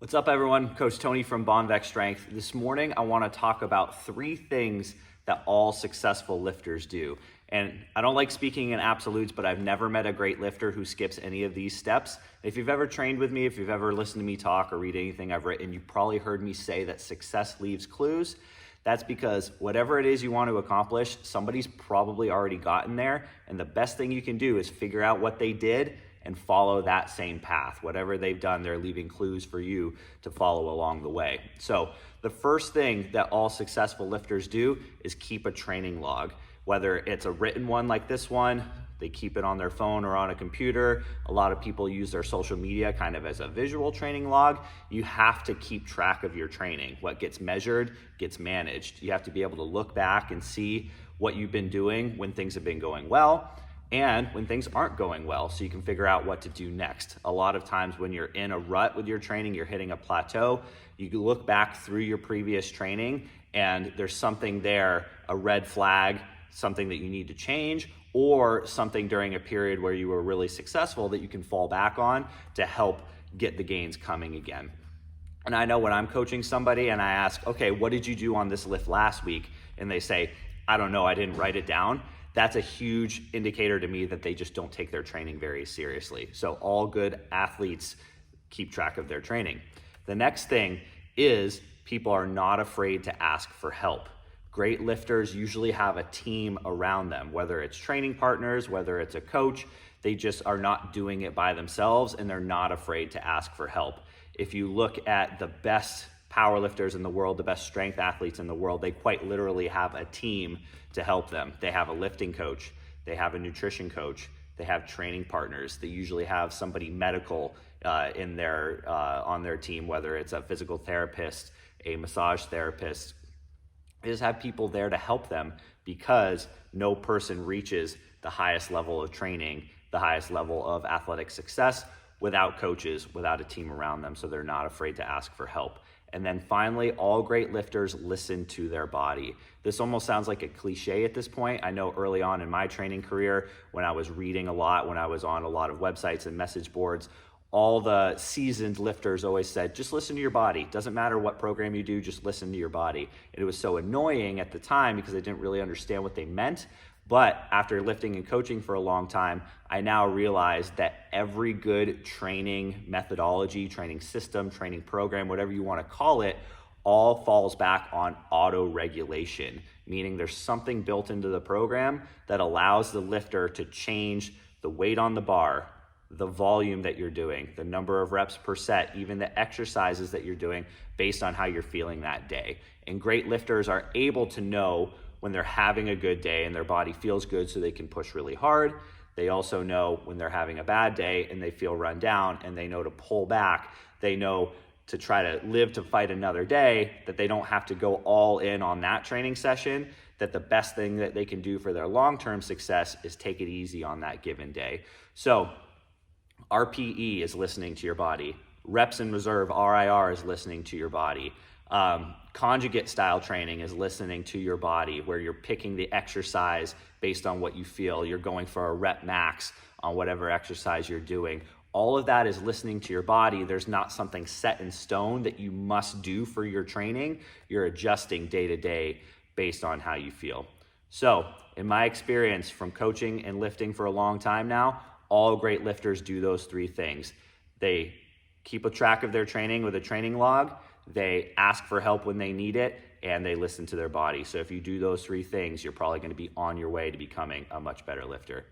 What's up, everyone? Coach Tony from Bonvex Strength. This morning, I want to talk about 3 things that all successful lifters do. And I don't like speaking in absolutes, but I've never met a great lifter who skips any of these steps. If you've ever trained with me, if you've ever listened to me talk or read anything I've written, you've probably heard me say that success leaves clues. That's because whatever it is you want to accomplish, somebody's probably already gotten there. And the best thing you can do is figure out what they did and follow that same path. Whatever they've done, they're leaving clues for you to follow along the way. So the first thing that all successful lifters do is keep a training log. Whether it's a written one like this one, they keep it on their phone or on a computer. A lot of people use their social media kind of as a visual training log. You have to keep track of your training. What gets measured gets managed. You have to be able to look back and see what you've been doing when things have been going well and when things aren't going well, so you can figure out what to do next. A lot of times when you're in a rut with your training, you're hitting a plateau, you can look back through your previous training and there's something there, a red flag, something that you need to change, or something during a period where you were really successful that you can fall back on to help get the gains coming again. And I know when I'm coaching somebody and I ask, okay, what did you do on this lift last week? And they say, I don't know, I didn't write it down. That's a huge indicator to me that they just don't take their training very seriously. So all good athletes keep track of their training. The next thing is people are not afraid to ask for help. Great lifters usually have a team around them, whether it's training partners, whether it's a coach. They just are not doing it by themselves and they're not afraid to ask for help. If you look at the best powerlifters in the world, the best strength athletes in the world, they quite literally have a team to help them. They have a lifting coach, they have a nutrition coach, they have training partners. They usually have somebody medical on their team, whether it's a physical therapist, a massage therapist. They just have people there to help them because no person reaches the highest level of training, the highest level of athletic success without coaches, without a team around them, so they're not afraid to ask for help. And then finally, all great lifters listen to their body. This almost sounds like a cliche at this point. I know early on in my training career, when I was reading a lot, when I was on a lot of websites and message boards, all the seasoned lifters always said, just listen to your body. Doesn't matter what program you do, just listen to your body. And it was so annoying at the time because I didn't really understand what they meant. But after lifting and coaching for a long time, I now realize that every good training methodology, training system, training program, whatever you want to call it, all falls back on auto-regulation, meaning there's something built into the program that allows the lifter to change the weight on the bar, the volume that you're doing, the number of reps per set, even the exercises that you're doing based on how you're feeling that day. And great lifters are able to know when they're having a good day and their body feels good so they can push really hard. They also know when they're having a bad day and they feel run down and they know to pull back. They know to try to live to fight another day, that they don't have to go all in on that training session, that the best thing that they can do for their long-term success is take it easy on that given day. So RPE is listening to your body. Reps in reserve, RIR, is listening to your body. Conjugate style training is listening to your body, where you're picking the exercise based on what you feel. You're going for a rep max on whatever exercise you're doing. All of that is listening to your body. There's not something set in stone that you must do for your training. You're adjusting day to day based on how you feel. So in my experience from coaching and lifting for a long time now, all great lifters do those 3 things. They keep a track of their training with a training log. They ask for help when they need it, and they listen to their body. So if you do those 3 things, you're probably going to be on your way to becoming a much better lifter.